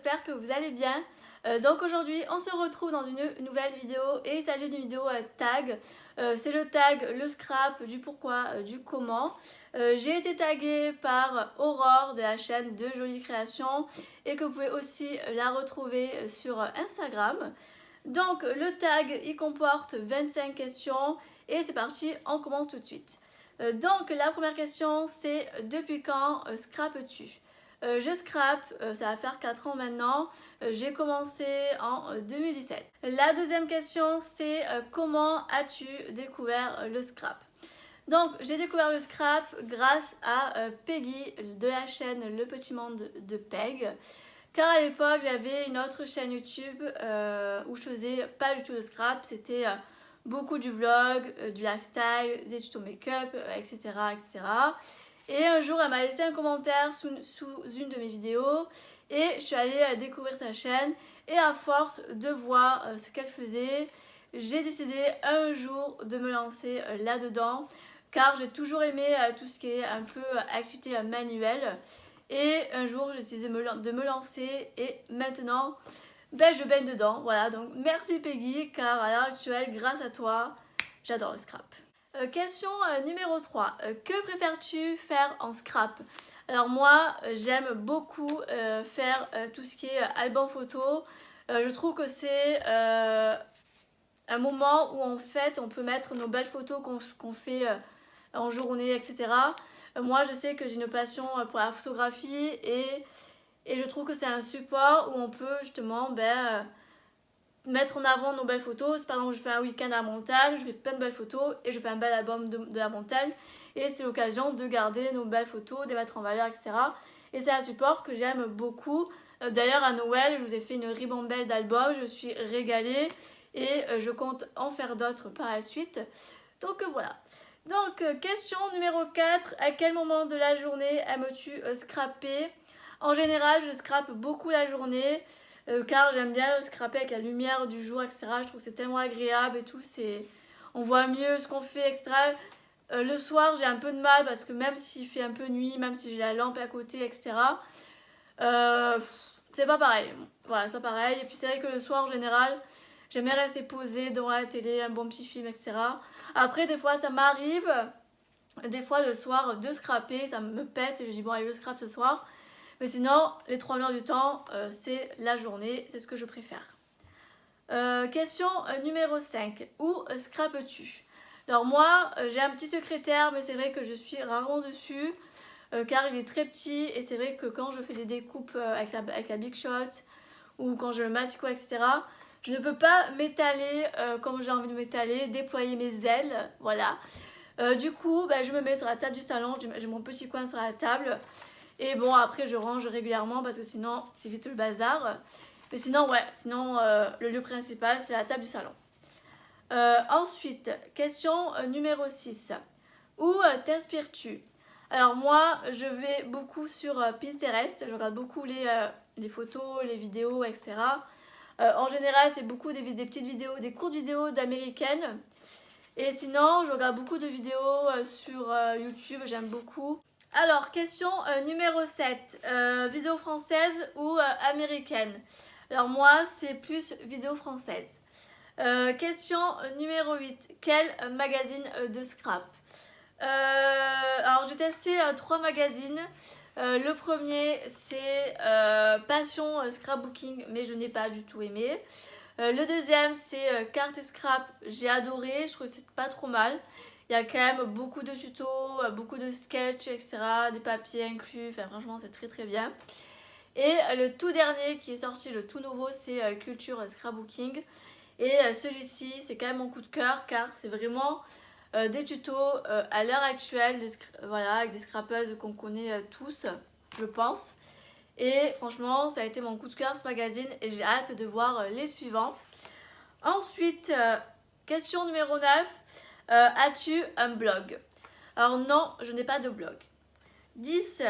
j'espère que vous allez bien. Donc aujourd'hui on se retrouve dans une nouvelle vidéo et il s'agit d'une vidéo tag. C'est le tag, le scrap, du pourquoi, du comment. J'ai été taguée par Aurore de la chaîne De Jolies Créations et que vous pouvez aussi la retrouver sur Instagram. Donc le tag il comporte 25 questions et c'est parti, on commence tout de suite. Donc la première question c'est depuis quand scrapes-tu? Je scrape, ça va faire 4 ans maintenant, j'ai commencé en 2017. La deuxième question c'est comment as-tu découvert le scrap? Donc j'ai découvert le scrap grâce à Peggy de la chaîne Le Petit Monde de Peg. Car à l'époque j'avais une autre chaîne YouTube où je faisais pas du tout de scrap, c'était beaucoup du vlog, du lifestyle, des tutos make-up, etc., etc. Et un jour elle m'a laissé un commentaire sous une de mes vidéos et je suis allée découvrir sa chaîne et à force de voir ce qu'elle faisait, j'ai décidé un jour de me lancer là-dedans car j'ai toujours aimé tout ce qui est un peu activité manuelle. Et un jour, j'ai décidé de me lancer et maintenant, je baigne dedans. Voilà, donc merci Peggy, car à l'heure actuelle, grâce à toi, j'adore le scrap. Question numéro 3. Que préfères-tu faire en scrap? Alors moi, j'aime beaucoup faire tout ce qui est album photo. Je trouve que c'est un moment où en fait, on peut mettre nos belles photos qu'on fait en journée, etc. Moi, je sais que j'ai une passion pour la photographie et je trouve que c'est un support où on peut justement mettre en avant nos belles photos. Si par exemple je fais un week-end à la montagne, je fais plein de belles photos et je fais un bel album de la montagne et c'est l'occasion de garder nos belles photos, de les mettre en valeur, etc. Et c'est un support que j'aime beaucoup. D'ailleurs à Noël, je vous ai fait une ribambelle d'albums, je suis régalée et je compte en faire d'autres par la suite. Donc voilà. Donc, question numéro 4. À quel moment de la journée aimes-tu scraper? En général, je scrape beaucoup la journée car j'aime bien scraper avec la lumière du jour, etc. Je trouve que c'est tellement agréable et tout. On voit mieux ce qu'on fait, etc. Le soir, j'ai un peu de mal parce que même s'il fait un peu nuit, même si j'ai la lampe à côté, etc., c'est pas pareil. Voilà, c'est pas pareil. Et puis, c'est vrai que le soir, en général, j'aime bien rester posée devant la télé, un bon petit film, etc. Après, des fois, ça m'arrive, des fois le soir, de scraper, ça me pète et je dis bon, allez, je scrape ce soir. Mais sinon, les 3 heures du temps, c'est la journée, c'est ce que je préfère. Question numéro 5. Où scrapes-tu? Alors moi, j'ai un petit secrétaire, mais c'est vrai que je suis rarement dessus, car il est très petit et c'est vrai que quand je fais des découpes avec la Big Shot ou quand je massico, etc., je ne peux pas m'étaler comme j'ai envie de m'étaler, déployer mes ailes, voilà. Du coup, je me mets sur la table du salon, j'ai mon petit coin sur la table. Et bon, après, je range régulièrement parce que sinon, c'est vite le bazar. Mais sinon, ouais, sinon, le lieu principal, c'est la table du salon. Ensuite, question numéro 6. Où t'inspires-tu? Alors moi, je vais beaucoup sur Pinterest, je regarde beaucoup les photos, les vidéos, etc. En général, c'est beaucoup des petites vidéos, des courtes vidéos d'américaines. Et sinon, je regarde beaucoup de vidéos sur YouTube, j'aime beaucoup. Alors, question numéro 7. Vidéo française ou américaine? Alors moi, c'est plus vidéo française. Question numéro 8. Quel magazine de scrap? Alors, j'ai testé 3 magazines. Le premier c'est Passion Scrapbooking, mais je n'ai pas du tout aimé. Le deuxième c'est Carte et Scrap, j'ai adoré, je trouve que c'est pas trop mal. Il y a quand même beaucoup de tutos, beaucoup de sketchs, etc. Des papiers inclus, enfin franchement c'est très très bien. Et le tout dernier qui est sorti, le tout nouveau, c'est Culture Scrapbooking. Et celui-ci c'est quand même mon coup de cœur car c'est vraiment des tutos à l'heure actuelle, voilà, avec des scrapeuses qu'on connaît tous, je pense. Et franchement, ça a été mon coup de cœur ce magazine et j'ai hâte de voir les suivants. Ensuite, question numéro 9. As-tu un blog? Alors non, je n'ai pas de blog. 10.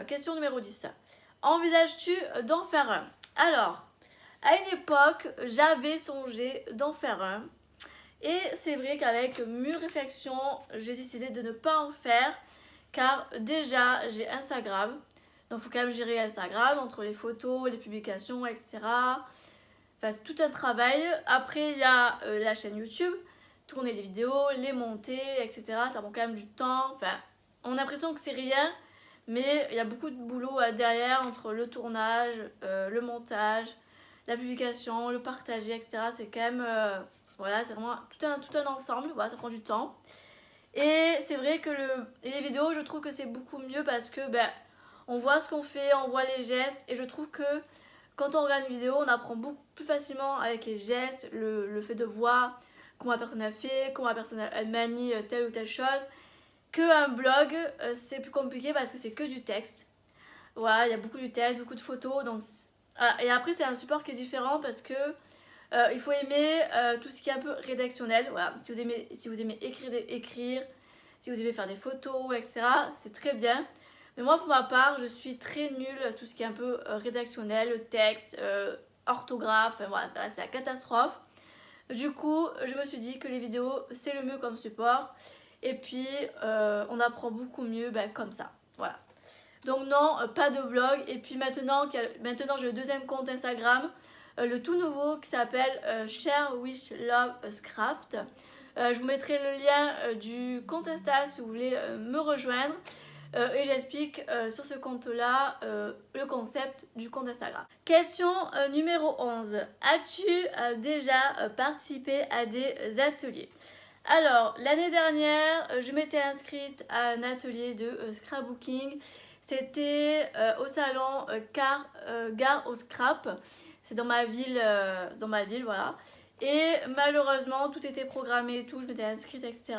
Question numéro 10. Envisages-tu d'en faire un? Alors, à une époque, j'avais songé d'en faire un. Et c'est vrai qu'avec mûre réflexion, j'ai décidé de ne pas en faire car déjà j'ai Instagram. Donc il faut quand même gérer Instagram entre les photos, les publications, etc. Enfin, c'est tout un travail. Après, il y a la chaîne YouTube, tourner des vidéos, les monter, etc. Ça prend quand même du temps. Enfin, on a l'impression que c'est rien, mais il y a beaucoup de boulot derrière entre le tournage, le montage, la publication, le partager, etc. C'est quand même, voilà, c'est vraiment tout un ensemble. Voilà, ça prend du temps. Et c'est vrai que les vidéos, je trouve que c'est beaucoup mieux parce que ben, on voit ce qu'on fait, on voit les gestes. Et je trouve que quand on regarde une vidéo, on apprend beaucoup plus facilement avec les gestes, le fait de voir comment la personne a fait, comment la personne elle manie telle ou telle chose. Qu'un blog, c'est plus compliqué parce que c'est que du texte. Voilà, il y a beaucoup de texte, beaucoup de photos. Donc, et après, c'est un support qui est différent parce que il faut aimer tout ce qui est un peu rédactionnel. Voilà. Si vous aimez écrire, si vous aimez faire des photos, etc., c'est très bien. Mais moi, pour ma part, je suis très nulle à tout ce qui est un peu rédactionnel, le texte, orthographe, voilà, c'est la catastrophe. Du coup, je me suis dit que les vidéos, c'est le mieux comme support. Et puis, on apprend beaucoup mieux comme ça. Voilà. Donc non, pas de blog. Et puis maintenant j'ai le deuxième compte Instagram, le tout nouveau qui s'appelle Share Wish Love Craft. Je vous mettrai le lien du compte Insta si vous voulez me rejoindre. Et j'explique sur ce compte-là le concept du compte Instagram. Question numéro 11. As-tu déjà participé à des ateliers? Alors, l'année dernière, je m'étais inscrite à un atelier de scrapbooking. C'était au salon Gare au Scrap. C'est dans ma ville, voilà. Et malheureusement, tout était programmé et tout, je m'étais inscrite, etc.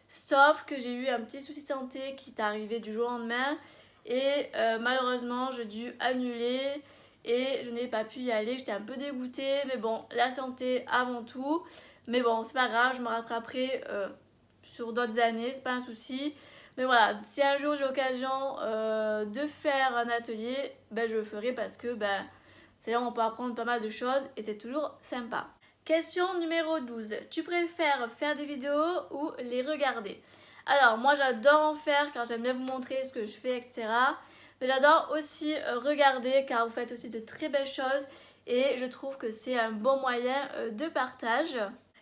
Sauf que j'ai eu un petit souci de santé qui est arrivé du jour au lendemain. Et malheureusement, j'ai dû annuler et je n'ai pas pu y aller. J'étais un peu dégoûtée, mais bon, la santé avant tout. Mais bon, c'est pas grave, je me rattraperai sur d'autres années, c'est pas un souci. Mais voilà, si un jour j'ai l'occasion de faire un atelier, je le ferai parce que c'est là où on peut apprendre pas mal de choses et c'est toujours sympa. Question numéro 12. Tu préfères faire des vidéos ou les regarder? Alors, moi j'adore en faire car j'aime bien vous montrer ce que je fais, etc. Mais j'adore aussi regarder car vous faites aussi de très belles choses et je trouve que c'est un bon moyen de partage.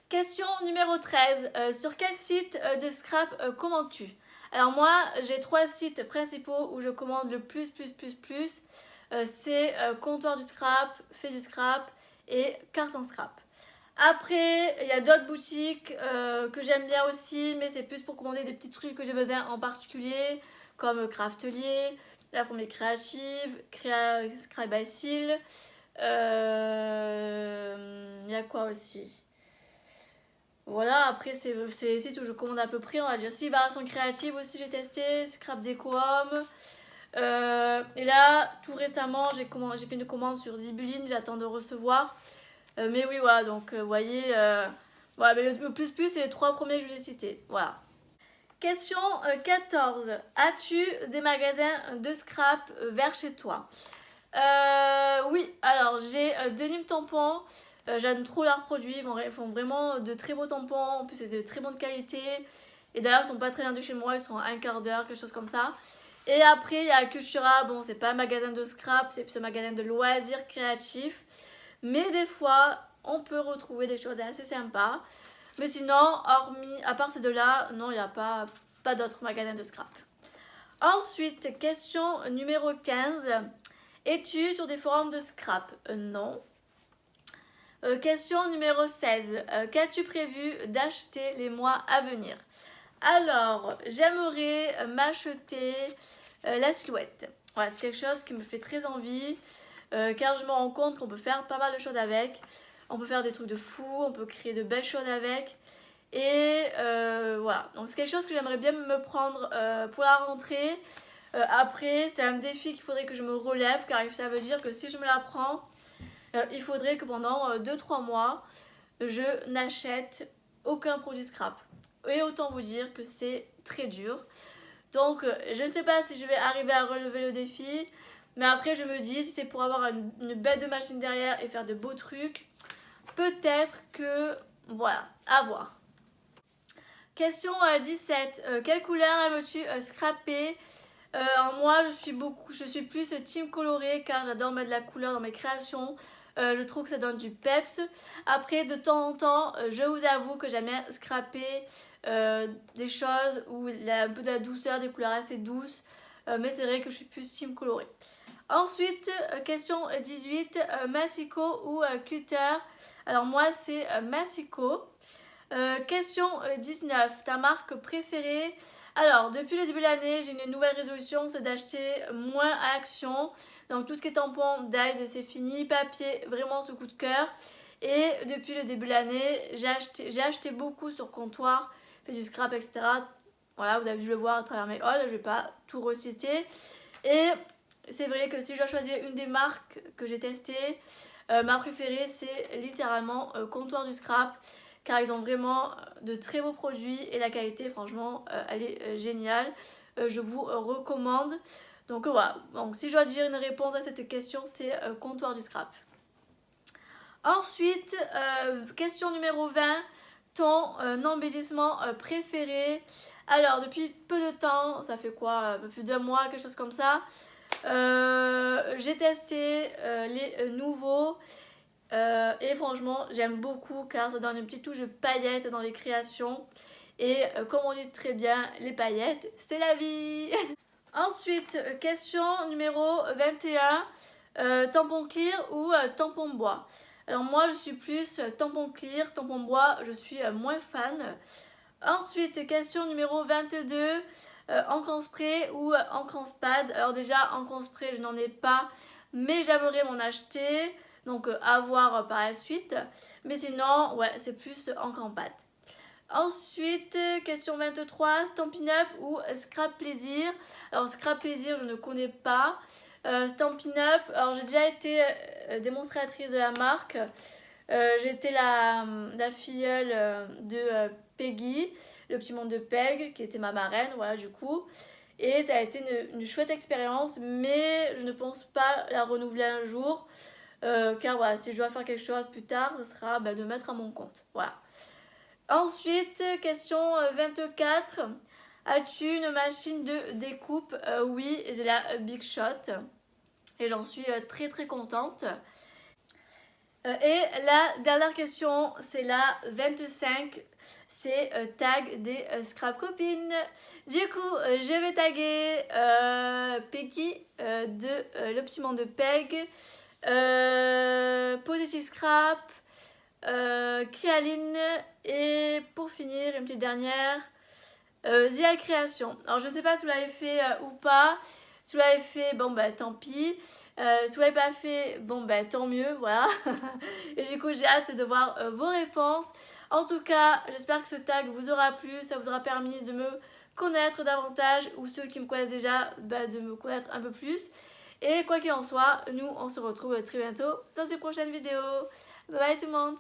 Question numéro 13. Sur quel site de scrap commandes-tu? Alors moi, j'ai 3 sites principaux où je commande le plus. C'est Comptoir du Scrap, Fait du Scrap et Carton Scrap. Après, il y a d'autres boutiques que j'aime bien aussi, mais c'est plus pour commander des petits trucs que j'ai besoin en particulier, comme Craftelier, La Fourmi Créative, Scribacil. Il y a quoi aussi? Voilà, après c'est les sites où je commande à peu près, on va dire. Si, Variation Créative aussi j'ai testé, Scrap Déco Home. Et là, tout récemment, j'ai fait une commande sur Zibuline, j'attends de recevoir. Mais oui, voilà, donc vous voyez, voilà, mais le plus, c'est les 3 premiers que je vous ai cités. Voilà. Question 14. As-tu des magasins de scrap vers chez toi? Oui, alors j'ai de Nîmes Tampons. J'aime trop leurs produits, ils font vraiment de très beaux tampons, en plus c'est de très bonne qualité. Et d'ailleurs, ils sont pas très loin de chez moi, ils sont à un quart d'heure, quelque chose comme ça. Et après, il y a Cultura, bon, c'est pas un magasin de scrap, c'est plus un magasin de loisirs créatifs. Mais des fois, on peut retrouver des choses assez sympas. Mais sinon, à part ces deux-là, non, il n'y a pas d'autres magasins de scrap. Ensuite, question numéro 15. Es-tu sur des forums de scrap? Non. Question numéro 16. Qu'as-tu prévu d'acheter les mois à venir? Alors, j'aimerais m'acheter la silhouette. Voilà, c'est quelque chose qui me fait très envie car je me rends compte qu'on peut faire pas mal de choses avec. On peut faire des trucs de fou, on peut créer de belles choses avec. Et voilà, donc c'est quelque chose que j'aimerais bien me prendre pour la rentrée. Après, c'est un défi qu'il faudrait que je me relève car ça veut dire que si je me la prends, il faudrait que pendant 2-3 mois, je n'achète aucun produit scrap. Et autant vous dire que c'est très dur. Donc, je ne sais pas si je vais arriver à relever le défi. Mais après, je me dis, si c'est pour avoir une bête de machine derrière et faire de beaux trucs, peut-être que, voilà, à voir. Question 17. Quelle couleur aimes-tu scraper Alors moi je suis plus team coloré car j'adore mettre de la couleur dans mes créations. Je trouve que ça donne du peps. Après de temps en temps je vous avoue que j'aime bien scraper des choses où il y a un peu de la douceur, des couleurs assez douces. Mais c'est vrai que je suis plus team coloré. Ensuite question 18, Massico ou Cutter. Alors moi c'est Massico. Question 19, ta marque préférée? Alors, depuis le début de l'année, j'ai une nouvelle résolution, c'est d'acheter moins à Action. Donc tout ce qui est tampon, Dies, c'est fini. Papier, vraiment ce coup de cœur. Et depuis le début de l'année, j'ai acheté beaucoup sur comptoir, fait du scrap, etc. Voilà, vous avez dû le voir à travers mes hauls, je ne vais pas tout reciter. Et c'est vrai que si je dois choisir une des marques que j'ai testées, ma préférée c'est littéralement Comptoir du Scrap, car ils ont vraiment de très beaux produits et la qualité franchement elle est géniale. Je vous recommande. Donc voilà, donc, si je dois dire une réponse à cette question, c'est Comptoir du Scrap. Ensuite, question numéro 20, ton embellissement préféré. Alors depuis peu de temps, ça fait quoi, un peu plus d'un mois, quelque chose comme ça, j'ai testé les nouveaux et franchement j'aime beaucoup car ça donne une petite touche de paillettes dans les créations et comme on dit très bien, les paillettes c'est la vie. Ensuite question numéro 21, tampon clear ou tampon bois. Alors moi je suis plus tampon clear, tampon bois je suis moins fan. Ensuite question numéro 22, encre en spray ou encre en spade. Alors déjà encre en spray je n'en ai pas mais j'aimerais m'en acheter, donc à voir par la suite, mais sinon ouais c'est plus encre en pâte. Ensuite question 23, Stampin' Up ou Scrap Plaisir. Alors Scrap Plaisir je ne connais pas. Stampin' Up, alors j'ai déjà été démonstratrice de la marque. J'étais la filleule de Peggy, le petit monde de Peg, qui était ma marraine, voilà du coup. Et ça a été une chouette expérience, mais je ne pense pas la renouveler un jour. Car voilà, si je dois faire quelque chose plus tard, ce sera de mettre à mon compte. Voilà. Ensuite, question 24. As-tu une machine de découpe? Oui, j'ai la Big Shot. Et j'en suis très très contente. Et la dernière question, c'est la 25, c'est tag des scrap copines. Du coup, je vais taguer Peggy de Le Petit Monde de Peg, Positive Scrap, Créaline et pour finir, une petite dernière, Zia Création. Alors je ne sais pas si vous l'avez fait ou pas. Si vous l'avez fait, bon bah tant pis. Si vous l'avez pas fait, bon bah tant mieux, voilà. Et du coup j'ai hâte de voir vos réponses. En tout cas, j'espère que ce tag vous aura plu, ça vous aura permis de me connaître davantage, ou ceux qui me connaissent déjà, de me connaître un peu plus. Et quoi qu'il en soit, nous on se retrouve très bientôt dans une prochaine vidéo. Bye bye tout le monde.